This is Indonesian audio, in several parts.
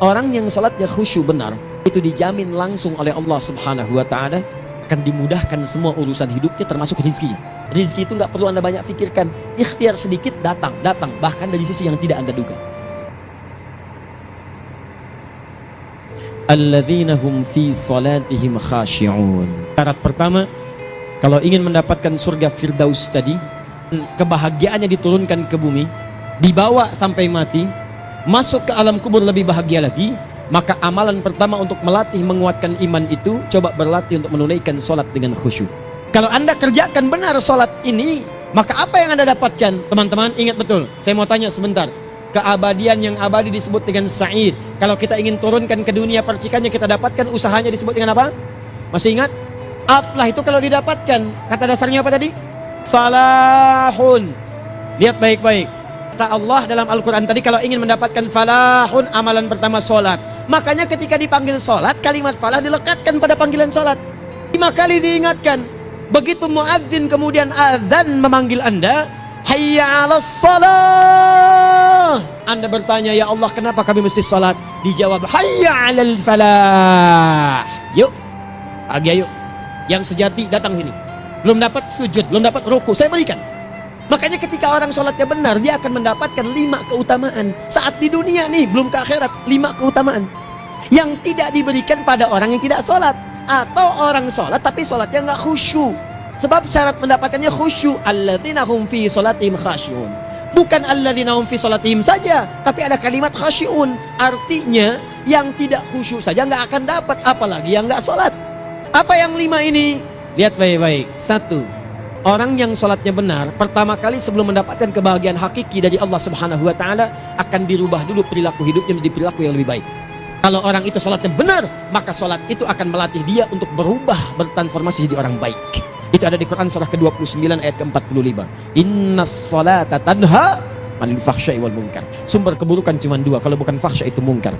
Orang yang salatnya khusyuk benar, itu dijamin langsung oleh Allah Subhanahu wa Ta'ala akan dimudahkan semua urusan hidupnya, termasuk rizkinya. Rizki itu nggak perlu Anda banyak pikirkan, ikhtiar sedikit datang, bahkan dari sisi yang tidak Anda duga. Alladzina hum fi salatihim khashi'un. Syarat pertama, kalau ingin mendapatkan surga Firdaus tadi, kebahagiaannya diturunkan ke bumi, dibawa sampai mati, masuk ke alam kubur lebih bahagia lagi, maka amalan pertama untuk melatih menguatkan iman itu, coba berlatih untuk menunaikan sholat dengan khusyuk. Kalau Anda kerjakan benar sholat ini, maka apa yang Anda dapatkan? Teman-teman ingat betul, saya mau tanya sebentar. Keabadian yang abadi disebut dengan sa'id. Kalau kita ingin turunkan ke dunia percikannya, kita dapatkan usahanya disebut dengan apa? Masih ingat? Aflah itu kalau didapatkan, kata dasarnya apa tadi? Falahun. Lihat baik-baik. Kata Allah dalam Al-Quran tadi, kalau ingin mendapatkan falahun, amalan pertama sholat. Makanya ketika dipanggil sholat, kalimat falah dilekatkan pada panggilan sholat. 5 kali diingatkan. Begitu muadzin kemudian azan memanggil Anda, hayya 'alas shalah. Anda bertanya, ya Allah kenapa kami mesti sholat? Dijawab, hayya 'alal falah. Yuk, pagi yuk. Yang sejati datang sini. Belum dapat sujud, belum dapat ruku, saya berikan. Makanya ketika orang sholatnya benar, dia akan mendapatkan 5 keutamaan. Saat di dunia nih, belum ke akhirat, 5 keutamaan yang tidak diberikan pada orang yang tidak sholat, atau orang sholat tapi sholatnya nggak khusyuk. Sebab syarat mendapatkannya khusyuk. Alladzina hum fi sholatihim khasyi'un. Bukan alladzina hum fi sholatihim saja, tapi ada kalimat khasyi'un. Artinya yang tidak khusyuk saja nggak akan dapat, apalagi yang nggak sholat. Apa yang 5 ini? Lihat baik-baik. 1. Orang yang sholatnya benar, pertama kali sebelum mendapatkan kebahagiaan hakiki dari Allah Subhanahu wa Ta'ala, akan dirubah dulu perilaku hidupnya menjadi perilaku yang lebih baik. Kalau orang itu sholatnya benar, maka sholat itu akan melatih dia untuk berubah, bertransformasi jadi orang baik. Itu ada di Quran surah ke-29 ayat ke-45. Innas sholata tanha 'anil fahsya'i wal munkar. Sumber keburukan cuma 2, kalau bukan fahsya itu munkar.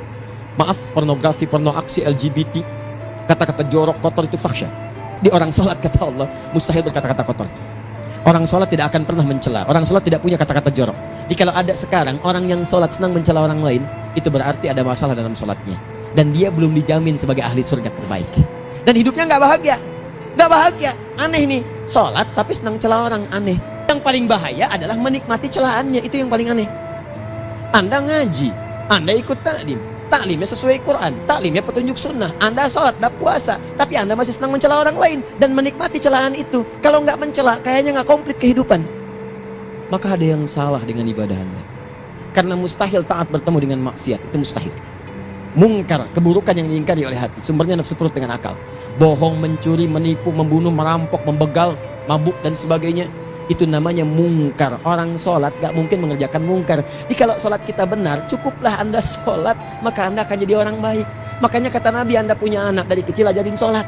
Maaf, pornografi, porno aksi, LGBT, kata-kata jorok, kotor itu fahsya. Di orang sholat kata Allah mustahil berkata-kata kotor. Orang sholat tidak akan pernah mencela. Orang sholat tidak punya kata-kata jorok. Jadi kalau ada sekarang orang yang sholat senang mencela orang lain, itu berarti ada masalah dalam sholatnya, dan dia belum dijamin sebagai ahli surga terbaik, dan hidupnya nggak bahagia. Nggak bahagia, aneh nih. Sholat tapi senang celah orang, aneh. Yang paling bahaya adalah menikmati celahannya, itu yang paling aneh. Anda ngaji, Anda ikut taklimnya sesuai Quran, taklimnya petunjuk sunnah, Anda sholat, Anda puasa, tapi Anda masih senang mencela orang lain dan menikmati celahan itu. Kalau nggak mencela, kayaknya nggak komplit kehidupan. Maka ada yang salah dengan ibadah Anda. Karena mustahil taat bertemu dengan maksiat, itu mustahil. Mungkar, keburukan yang diingkari oleh hati, sumbernya nafsu perut dengan akal. Bohong, mencuri, menipu, membunuh, merampok, membegal, mabuk dan sebagainya, itu namanya mungkar. Orang sholat gak mungkin mengerjakan mungkar. Jadi kalau sholat kita benar, cukuplah Anda sholat, maka Anda akan jadi orang baik. Makanya kata Nabi, Anda punya anak dari kecil ajarin sholat.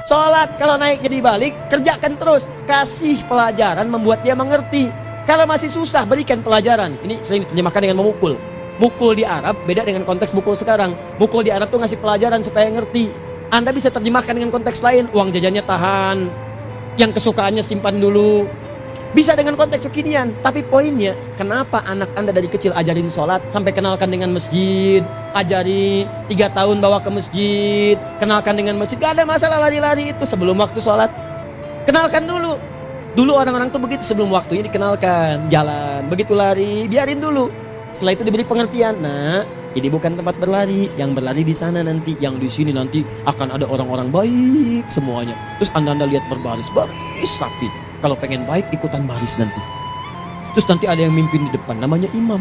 Sholat kalau naik jadi balik, kerjakan terus. Kasih pelajaran membuat dia mengerti. Kalau masih susah, berikan pelajaran. Ini sering diterjemahkan dengan memukul. Mukul di Arab beda dengan konteks mukul sekarang. Mukul di Arab tuh ngasih pelajaran supaya ngerti. Anda bisa terjemahkan dengan konteks lain. Uang jajannya tahan, yang kesukaannya simpan dulu. Bisa dengan konteks kekinian, tapi poinnya, kenapa anak Anda dari kecil ajarin sholat, sampai kenalkan dengan masjid, ajari 3 tahun bawa ke masjid, kenalkan dengan masjid, gak ada masalah lari-lari itu sebelum waktu sholat. Kenalkan dulu. Dulu orang-orang tuh begitu, sebelum waktunya dikenalkan, jalan, begitu lari, biarin dulu. Setelah itu diberi pengertian, nah ini bukan tempat berlari, yang berlari di sana nanti, yang di sini nanti akan ada orang-orang baik semuanya. Terus Anda lihat baris rapi. Kalau pengen baik, ikutan baris nanti. Terus nanti ada yang mimpin di depan, namanya imam.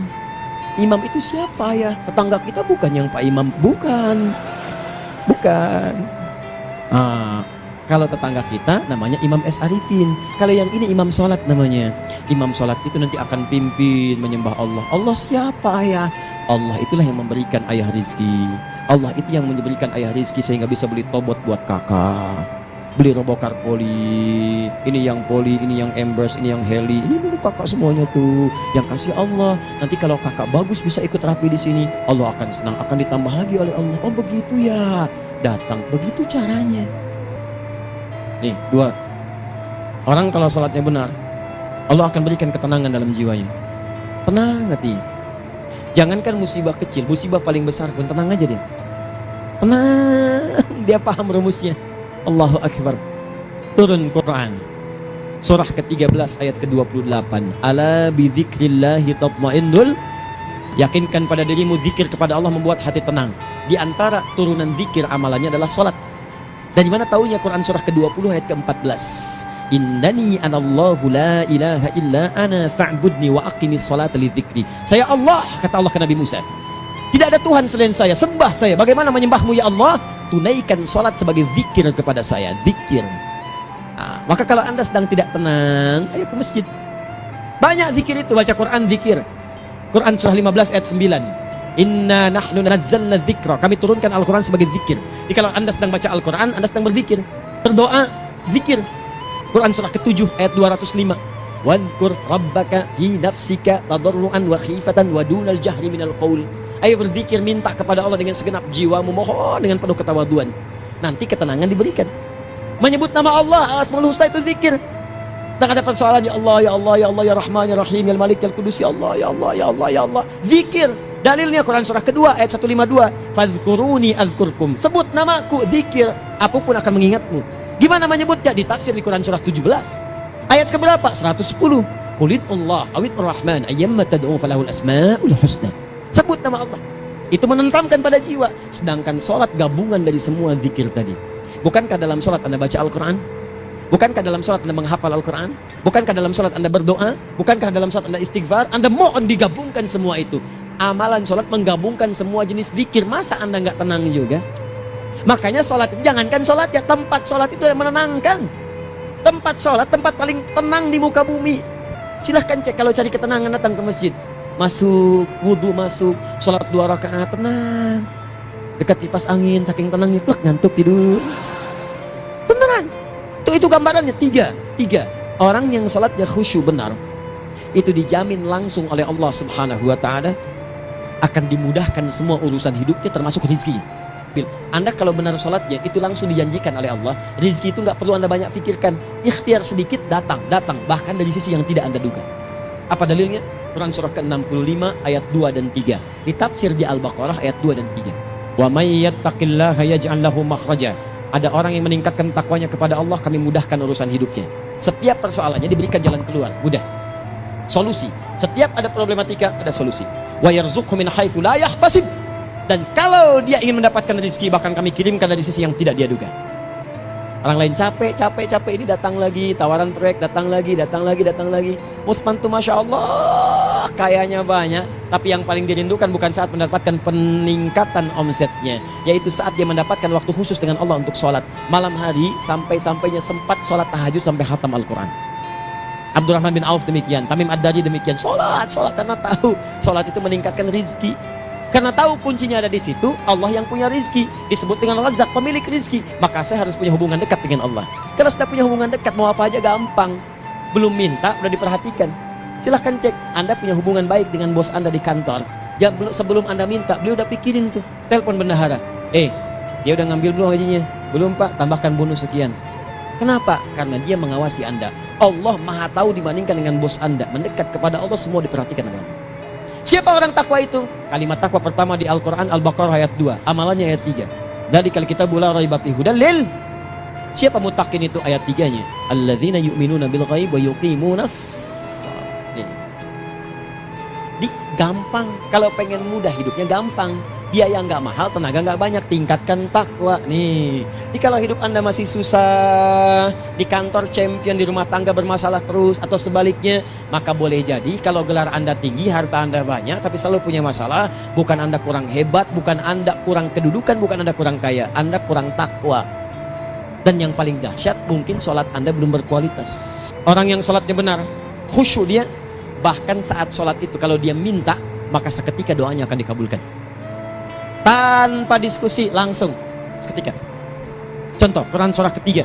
Imam itu siapa ya? Tetangga kita bukan yang Pak Imam, bukan. Kalau tetangga kita namanya Imam S. Arifin. Kalau yang ini imam sholat namanya. Imam sholat itu nanti akan pimpin menyembah Allah. Allah siapa ya? Allah itulah yang memberikan ayah rizki. Allah itu yang memberikan ayah rizki sehingga bisa beli tobot buat kakak, beli robokar poli, ini yang poli, ini yang embers, ini yang heli, ini dulu kakak semuanya tuh yang kasih Allah. Nanti kalau kakak bagus bisa ikut rapi di sini, Allah akan senang, akan ditambah lagi oleh Allah. Oh begitu ya, datang, begitu caranya. Nih 2, orang kalau sholatnya benar, Allah akan berikan ketenangan dalam jiwanya. Tenang hati. Jangankan musibah kecil, musibah paling besar pun tenang aja dia. Tenang, dia paham rumusnya. Allahu Akbar. Turun Quran. Surah ke-13 ayat ke-28. Ala bidzikrillahi tatmainnul. Yakinkan pada dirimu zikir kepada Allah membuat hati tenang. Di antara turunan zikir amalannya adalah salat. Dari mana taunya Quran surah ke-20 ayat ke-14? Innani anallahu la ilaha illa ana fa'budni wa aqimis salata lidzikri. Saya Allah, kata Allah ke Nabi Musa. Tidak ada Tuhan selain saya, sembah saya. Bagaimana menyembahmu ya Allah? Tunaikan salat sebagai zikir kepada saya, zikir. Nah, maka kalau Anda sedang tidak tenang, ayo ke masjid. Banyak zikir itu, baca Quran zikir. Quran surah 15 ayat 9. Inna nahnu nazzalna dzikra. Kami turunkan Al-Quran sebagai zikir. Jadi kalau Anda sedang baca Al-Quran, Anda sedang berzikir. Berdoa, zikir. Quran surah ke-7 ayat 205. Wadhkur rabbaka fi nafsika tadarruan wa khifatan wa dunal jahri minal qaul. Ayo berzikir, minta kepada Allah dengan segenap jiwamu, mohon dengan penuh ketawaduan. Nanti ketenangan diberikan. Menyebut nama Allah, Al-Asmaul Husna itu zikir. Sedang ada persoalan, ya Allah, ya Allah, ya Allah, ya Rahman, ya Rahim, ya Malik, ya Qudus, ya Allah, ya Allah, ya Allah, ya Allah. Zikir. Dalilnya Quran surah kedua ayat 152. Fadhkuruni adzkurkum. Sebut namaku, zikir. Apapun akan mengingatmu. Gimana menyebutnya? Ditafsir di Quran surah 17. Ayat keberapa? 110. Qulidullah awid ar-Rahman ayyamma tad'u falahul asmaul husna. Sebut nama Allah. Itu menentamkan pada jiwa. Sedangkan sholat gabungan dari semua zikir tadi. Bukankah dalam sholat Anda baca Al-Quran? Bukankah dalam sholat Anda menghafal Al-Quran? Bukankah dalam sholat Anda berdoa? Bukankah dalam sholat Anda istighfar? Anda mohon digabungkan semua itu. Amalan sholat menggabungkan semua jenis zikir. Masa Anda nggak tenang juga? Makanya sholat, jangankan sholat ya, tempat sholat itu yang menenangkan. Tempat sholat, tempat paling tenang di muka bumi. Silahkan cek, kalau cari ketenangan datang ke masjid. Masuk, wudhu masuk, sholat 2 rakaat, tenang. Dekat kipas angin, saking tenangnya, plek, ngantuk tidur. Beneran. Itu gambarannya, tiga. Orang yang sholatnya khusyuk benar, itu dijamin langsung oleh Allah Subhanahu wa Ta'ala akan dimudahkan semua urusan hidupnya, termasuk rezeki. Anda kalau benar sholatnya, itu langsung dijanjikan oleh Allah. Rezeki itu nggak perlu Anda banyak pikirkan. Ikhtiar sedikit, datang. Bahkan dari sisi yang tidak Anda duga. Apa dalilnya? Quran surah ke-65 ayat 2 dan 3. Ditafsir di Al-Baqarah ayat 2 dan 3. Wa may yattaqillaha yaj'al lahu makhraja. Ada orang yang meningkatkan takwanya kepada Allah, kami mudahkan urusan hidupnya. Setiap persoalannya diberikan jalan keluar, mudah. Solusi. Setiap ada problematika, ada solusi. Wa yarzuqhu min haitsu la yahtasib. Dan kalau dia ingin mendapatkan rezeki, bahkan kami kirimkan dari sisi yang tidak dia duga. Orang lain capek ini, datang lagi, tawaran proyek, datang lagi. Musman tuh Masya Allah, kayanya banyak. Tapi yang paling dirindukan bukan saat mendapatkan peningkatan omsetnya, yaitu saat dia mendapatkan waktu khusus dengan Allah untuk sholat. Malam hari, sampai-sampainya sempat sholat tahajud sampai khatam Al-Quran. Abdurrahman bin Auf demikian, Tamim Ad-Dari demikian. Sholat, karena tahu sholat itu meningkatkan rezeki. Karena tahu kuncinya ada di situ, Allah yang punya rizki. Disebut dengan Razzaq, pemilik rizki. Maka saya harus punya hubungan dekat dengan Allah. Kalau sudah punya hubungan dekat, mau apa aja gampang. Belum minta, udah diperhatikan. Silahkan cek, Anda punya hubungan baik dengan bos Anda di kantor. Sebelum Anda minta, beliau udah pikirin tuh. Telepon bendahara. Dia udah ngambil belum gajinya? Belum Pak, tambahkan bonus sekian. Kenapa? Karena dia mengawasi Anda. Allah maha tahu dibandingkan dengan bos Anda. Mendekat kepada Allah, semua diperhatikan dengan Allah. Siapa orang takwa itu? Kalimat takwa pertama di Al-Quran Al-Baqarah ayat 2, amalannya ayat 3. Dari kali kita bula raiba fihi hudal lil. Siapa mutakin itu? Ayat 3-nya. Alladzina yu'minuna bil ghaib wa yuqimunas shalah. Gampang. Kalau pengen mudah hidupnya gampang. Biaya nggak mahal, tenaga nggak banyak, tingkatkan takwa nih. Jadi kalau hidup Anda masih susah, di kantor champion, di rumah tangga bermasalah terus, atau sebaliknya, maka boleh jadi kalau gelar Anda tinggi, harta Anda banyak, tapi selalu punya masalah, bukan Anda kurang hebat, bukan Anda kurang kedudukan, bukan Anda kurang kaya, Anda kurang takwa. Dan yang paling dahsyat, mungkin sholat Anda belum berkualitas. Orang yang sholatnya benar, khusyuk dia, bahkan saat sholat itu kalau dia minta, maka seketika doanya akan dikabulkan. Tanpa diskusi, langsung seketika. Contoh Quran surah ketiga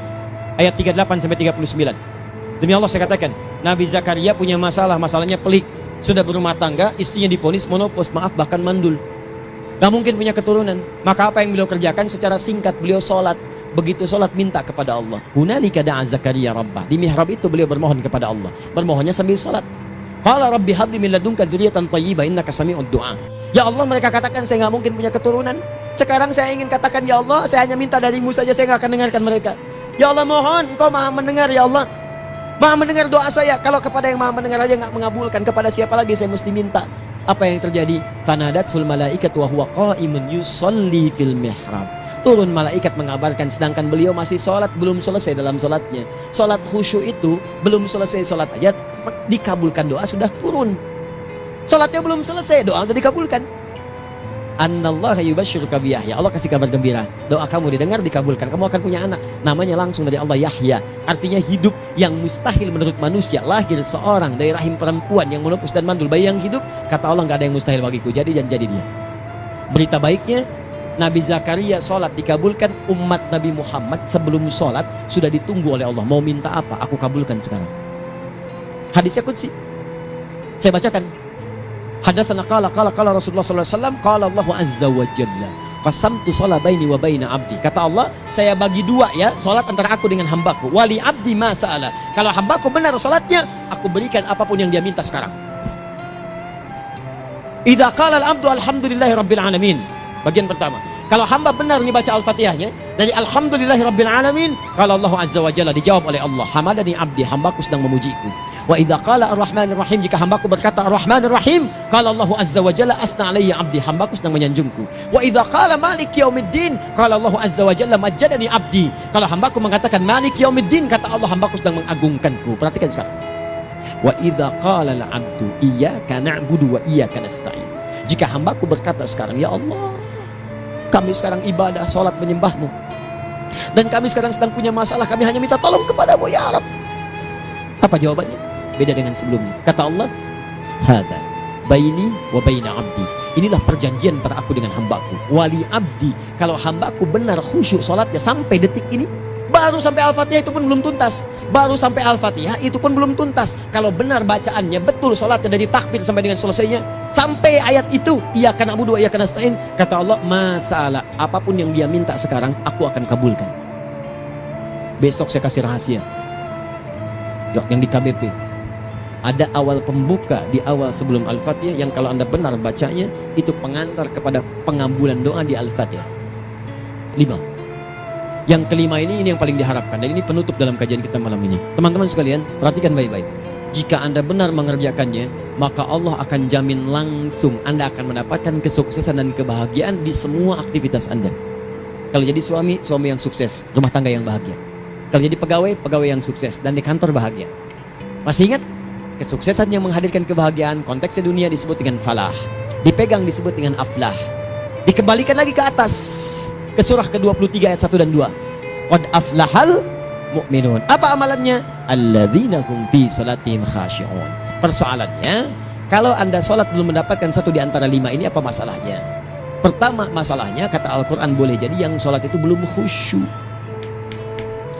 ayat 38 sampai 39. Demi Allah saya katakan, Nabi Zakaria punya masalahnya pelik. Sudah berumah tangga, istrinya divonis monopos, maaf bahkan mandul. Gak mungkin punya keturunan. Maka apa yang beliau kerjakan? Secara singkat beliau sholat. Begitu sholat minta kepada Allah. Hunalika da'a Zakaria rabbah. Di mihrab itu beliau bermohon kepada Allah. Bermohonnya sambil sholat. Qala rabbi habli min ladunka dzurriyyatan thayyibah innaka sami'ud du'a. Ya Allah, mereka katakan saya nggak mungkin punya keturunan. Sekarang saya ingin katakan, ya Allah, saya hanya minta darimu saja, saya nggak akan dengarkan mereka. Ya Allah, mohon engkau maha mendengar, ya Allah. Maha mendengar doa saya. Kalau kepada yang maha mendengar aja nggak mengabulkan, kepada siapa lagi saya mesti minta? Apa yang terjadi? Fanadatul malaikat wa huwa qa'imun yusalli fil mihrab. Turun malaikat mengabarkan, sedangkan beliau masih sholat, belum selesai dalam sholatnya. Sholat khusyuk itu belum selesai sholat aja dikabulkan, doa sudah turun. Sholatnya belum selesai, doa sudah dikabulkan. Annallaha yubashshiruka bi Yahya. Allah kasih kabar gembira, doa kamu didengar, dikabulkan, kamu akan punya anak, namanya langsung dari Allah Yahya. Artinya hidup yang mustahil menurut manusia, lahir seorang dari rahim perempuan yang menepus dan mandul, bayi yang hidup, kata Allah nggak ada yang mustahil bagiku, jadi dan jadi dia. Berita baiknya, Nabi Zakaria sholat dikabulkan. Umat Nabi Muhammad sebelum sholat sudah ditunggu oleh Allah, mau minta apa aku kabulkan sekarang. Hadisnya qudsi, saya bacakan. Hadatsana qala Rasulullah sallallahu alaihi wasallam, qala Allahu azza wa jalla, qasamtu shalah baini wa baina abdi. Kata Allah, saya bagi dua ya, salat antara aku dengan hambaku. Wali abdi ma sa'ala. Kalau hambaku benar salatnya, aku berikan apapun yang dia minta sekarang. Idza qala al-abdu alhamdulillahi rabbil alamin. Bagian pertama, kalau hamba benar baca Al-Fatihahnya dari alhamdulillahi rabbil alamin, kalau Allah azza wa jalla dijawab oleh Allah, hamadani abdi, hambaku sedang memujiku. Wa idza qala ar-rahmanir rahim, jika hambaku berkata ar-rahmanir rahim, qala Allah azza wa jalla asna alayya abdi, hambaku sedang menyanjungku. Wa idza qala maliki yaumiddin, qala Allah azza wa jalla majjadani abdi, kalau hambaku mengatakan maliki yaumiddin, kata Allah hambaku sedang mengagungkanku. Perhatikan sekarang. Wa idza qala al-abdu iyyaka na'budu wa iyyaka nasta'in, jika hambaku berkata sekarang, ya Allah, kami sekarang ibadah, salat menyembahmu, dan kami sekarang sedang punya masalah, kami hanya minta tolong kepadamu ya Rabb. Apa jawabannya? Beda dengan sebelumnya. Kata Allah, hadza baini wa baina abdi, inilah perjanjian antara aku dengan hambaku. Wali abdi, kalau hambaku benar khusyuk salatnya sampai detik ini, baru sampai Al-Fatihah itu pun belum tuntas, baru sampai Al-Fatihah itu pun belum tuntas. Kalau benar bacaannya betul, salatnya dari takbir sampai dengan selesainya, sampai ayat itu, iyyaka na'budu wa iyyaka nasta'in, kata Allah, masalah apapun yang dia minta sekarang aku akan kabulkan. Besok saya kasih rahasia yang di KBP. Ada awal pembuka di awal sebelum Al-Fatihah yang kalau Anda benar bacanya, itu pengantar kepada pengabulan doa di Al-Fatihah. 5. Yang kelima ini yang paling diharapkan, dan ini penutup dalam kajian kita malam ini. Teman-teman sekalian, perhatikan baik-baik. Jika Anda benar mengerjakannya, maka Allah akan jamin langsung Anda akan mendapatkan kesuksesan dan kebahagiaan di semua aktivitas Anda. Kalau jadi suami yang sukses, rumah tangga yang bahagia. Kalau jadi pegawai yang sukses, dan di kantor bahagia. Masih ingat? Kesuksesan yang menghadirkan kebahagiaan, konteksnya dunia disebut dengan falah, dipegang disebut dengan aflah. Dikembalikan lagi ke atas, ke surah ke-23 ayat 1 dan 2. Qad aflahal mu'minun. Apa amalannya? Alladzina hum fi salatihim khashi'un. Persoalannya, kalau Anda salat belum mendapatkan satu di antara 5 ini, apa masalahnya? Pertama masalahnya, kata Al-Quran, boleh jadi yang salat itu belum khusyuk.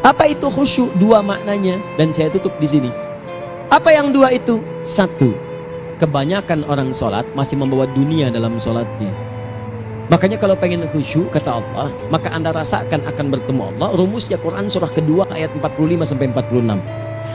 Apa itu khusyuk? 2 maknanya, dan saya tutup di sini. Apa yang 2 itu? 1, kebanyakan orang sholat masih membawa dunia dalam sholatnya. Makanya kalau pengen khusyuk, kata Allah, maka Anda rasakan akan bertemu Allah. Rumusnya Quran surah kedua ayat 45 sampai 46.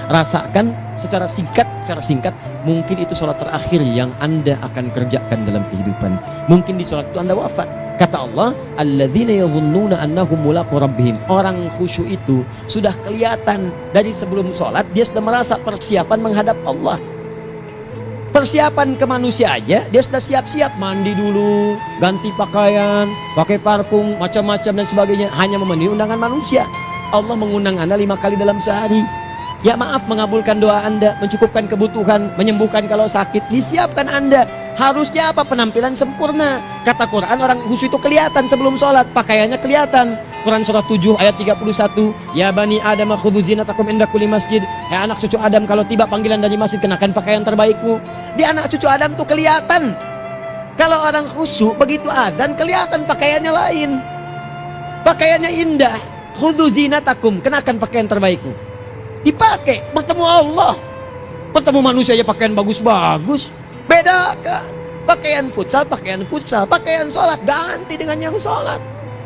Rasakan secara singkat, mungkin itu sholat terakhir yang Anda akan kerjakan dalam kehidupan. Mungkin di sholat itu Anda wafat. Kata Allah, alladzina yadhunnuna annahum mulaqu rabbihim. Orang khusyuk itu sudah kelihatan dari sebelum sholat, dia sudah merasa persiapan menghadap Allah. Persiapan ke manusia aja, dia sudah siap-siap, mandi dulu, ganti pakaian, pakai parfum, macam-macam dan sebagainya, hanya memenuhi undangan manusia. Allah mengundang Anda 5 kali dalam sehari. Ya maaf, mengabulkan doa Anda, mencukupkan kebutuhan, menyembuhkan kalau sakit, disiapkan Anda. Harusnya apa? Penampilan sempurna. Kata Quran, orang khusyuk itu kelihatan sebelum sholat, pakaiannya kelihatan. Quran surah 7 ayat 31, ya bani Adam khudhu zinatakum inda kulli masjid. Ya anak cucu Adam, kalau tiba panggilan dari masjid, kenakan pakaian terbaikmu. Di anak cucu Adam tuh kelihatan. Kalau orang khusyuk, begitu adzan kelihatan pakaiannya lain. Pakaiannya indah. Khudhu zinatakum, kenakan pakaian terbaikmu. Dipakai, bertemu Allah. Bertemu manusia aja pakaian bagus-bagus. Bedakan. Pakaian futsal, pakaian sholat ganti dengan yang sholat.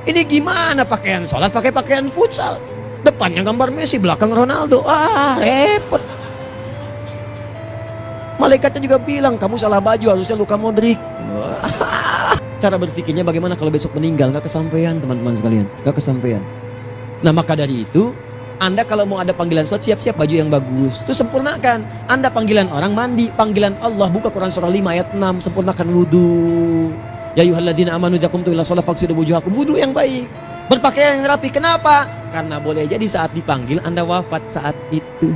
Ini gimana pakaian sholat pakai pakaian futsal? Depannya gambar Messi, belakang Ronaldo. Repot. Malaikatnya juga bilang, kamu salah baju, harusnya Luka Modric. cara berpikirnya bagaimana kalau besok meninggal, nggak kesampaian teman-teman sekalian, nggak kesampaian. Nah maka dari itu, Anda kalau mau ada panggilan sholat, siap-siap baju yang bagus, itu sempurnakan. Anda panggilan orang mandi, panggilan Allah buka Quran surah 5 ayat 6, sempurnakan wudu. Ya ayyuhalladzina amanu idza qumtum ila shalah faghsilu wujuhakum, wudu yang baik, berpakaian yang rapi. Kenapa? Karena boleh jadi saat dipanggil Anda wafat saat itu.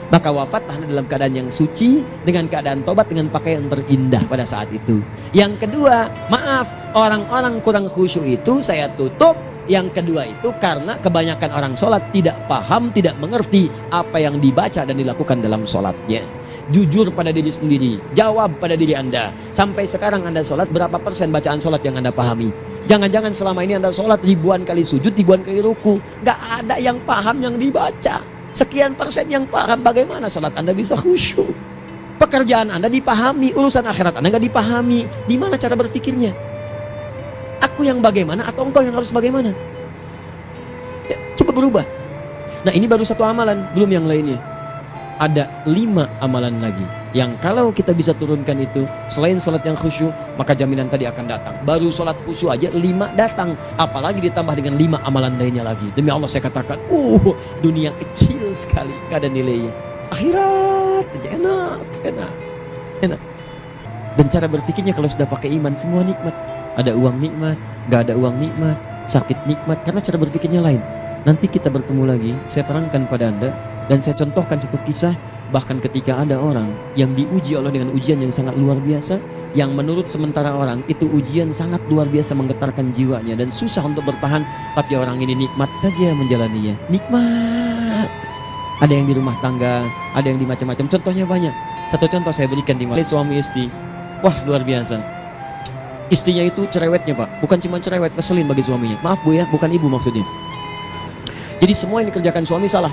Maka wafat Anda dalam keadaan yang suci, dengan keadaan tobat, dengan pakaian terindah pada saat itu. Yang kedua, maaf, orang-orang kurang khusyuk itu saya tutup. Yang kedua itu karena kebanyakan orang sholat tidak paham, tidak mengerti apa yang dibaca dan dilakukan dalam sholatnya. Jujur pada diri sendiri, jawab pada diri Anda. Sampai sekarang Anda sholat, berapa persen bacaan sholat yang Anda pahami? Jangan-jangan selama ini Anda sholat ribuan kali sujud, ribuan kali ruku, gak ada yang paham yang dibaca. Sekian persen yang paham, bagaimana sholat Anda bisa khusyuk? Pekerjaan Anda dipahami, urusan akhirat Anda gak dipahami. Di mana cara berpikirnya? Aku yang bagaimana atau engkau yang harus bagaimana? Ya, coba berubah. Nah ini baru satu amalan, belum yang lainnya. Ada 5 amalan lagi yang kalau kita bisa turunkan itu, selain sholat yang khusyuk, maka jaminan tadi akan datang. Baru sholat khusyuk aja 5 datang, apalagi ditambah dengan 5 amalan lainnya lagi. Demi Allah saya katakan, dunia kecil sekali, gak ada nilainya. Akhirat aja enak. Dan cara berpikirnya kalau sudah pakai iman, semua nikmat. Ada uang nikmat, gak ada uang nikmat, sakit nikmat, karena cara berpikirnya lain. Nanti kita bertemu lagi, saya terangkan pada Anda. Dan saya contohkan satu kisah, bahkan ketika ada orang yang diuji Allah dengan ujian yang sangat luar biasa, yang menurut sementara orang itu ujian sangat luar biasa menggetarkan jiwanya dan susah untuk bertahan, tapi orang ini nikmat saja menjalaninya. Nikmat. Ada yang di rumah tangga, ada yang di macam-macam. Contohnya banyak. Satu contoh saya berikan di mana suami istri. Wah luar biasa. Istrinya itu cerewetnya Pak, bukan cuma cerewet, ngeselin bagi suaminya. Maaf Bu ya, bukan ibu maksudnya. Jadi semua yang dikerjakan suami salah.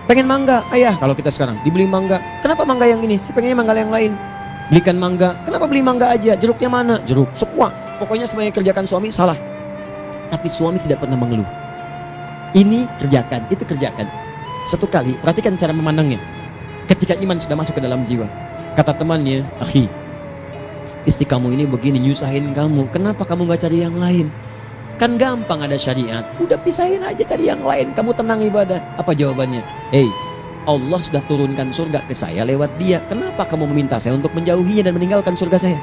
Pengen mangga, ayah kalau kita sekarang dibeli mangga. Kenapa mangga yang ini? Saya pengennya mangga yang lain. Belikan mangga. Kenapa beli mangga aja? Jeruknya mana? Jeruk. Semua. Pokoknya semua yang kerjakan suami salah. Tapi suami tidak pernah mengeluh. Ini kerjakan, itu kerjakan. Satu kali, perhatikan cara memandangnya. Ketika iman sudah masuk ke dalam jiwa. Kata temannya, akhi, istri kamu ini begini nyusahin kamu. Kenapa kamu gak cari yang lain? Kan gampang ada syariat. Udah pisahin aja cari yang lain. Kamu tenang ibadah. Apa jawabannya? Allah sudah turunkan surga ke saya lewat dia. Kenapa kamu meminta saya untuk menjauhinya dan meninggalkan surga saya?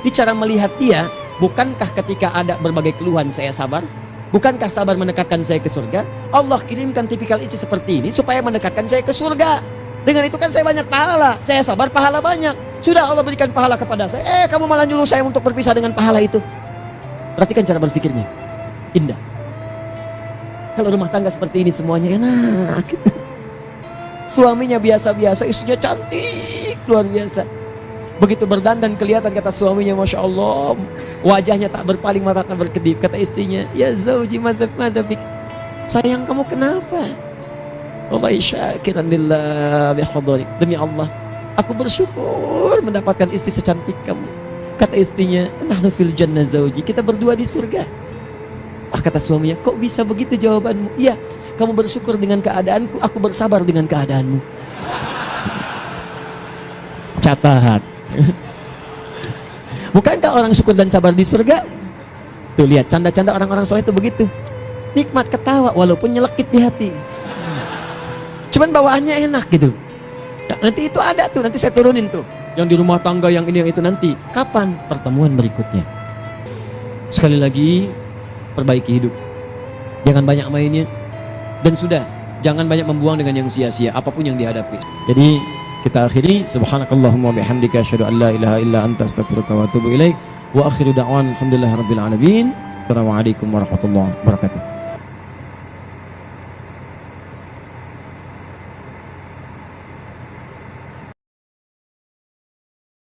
Di cara melihat dia, bukankah ketika ada berbagai keluhan saya sabar? Bukankah sabar mendekatkan saya ke surga? Allah kirimkan tipikal istri seperti ini supaya mendekatkan saya ke surga. Dengan itu kan saya banyak pahala. Saya sabar, pahala banyak. Sudah Allah berikan pahala kepada saya. Kamu malah nyuruh saya untuk berpisah dengan pahala itu. Perhatikan cara berpikirnya, indah. Kalau rumah tangga seperti ini semuanya enak. Suaminya biasa-biasa, istrinya cantik, luar biasa. Begitu berdandan kelihatan kata suaminya, Masya Allah, wajahnya tak berpaling, mata tak berkedip. Kata istrinya, ya zauji madhabik, sayang kamu kenapa? Wallahi syakiran lillah bihadari. Demi Allah, aku bersyukur mendapatkan istri secantik kamu. Kata istrinya, nahnu fil jannah zauji, kita berdua di surga. Kata suaminya, kok bisa begitu jawabanmu? Iya, kamu bersyukur dengan keadaanku, aku bersabar dengan keadaanmu. Catat. Bukankah orang syukur dan sabar di surga? Tuh lihat, canda-canda orang-orang soleh itu begitu. Nikmat ketawa walaupun nyelekit di hati. Cuman bawaannya enak gitu. Nah, nanti itu ada tuh, nanti saya turunin tuh. Yang di rumah tangga, yang ini, yang itu nanti. Kapan? Pertemuan berikutnya. Sekali lagi, perbaiki hidup. Jangan banyak mainnya. Dan sudah, jangan banyak membuang dengan yang sia-sia, apapun yang dihadapi. Jadi, kita akhiri. Subhanakallahumma bihamdika asyhadu an la ilaha illa anta astaghfiruka wa atubu ilaik. Wa akhiru da'wan alhamdulillahirabbil alamin. Assalamualaikum warahmatullahi wabarakatuh.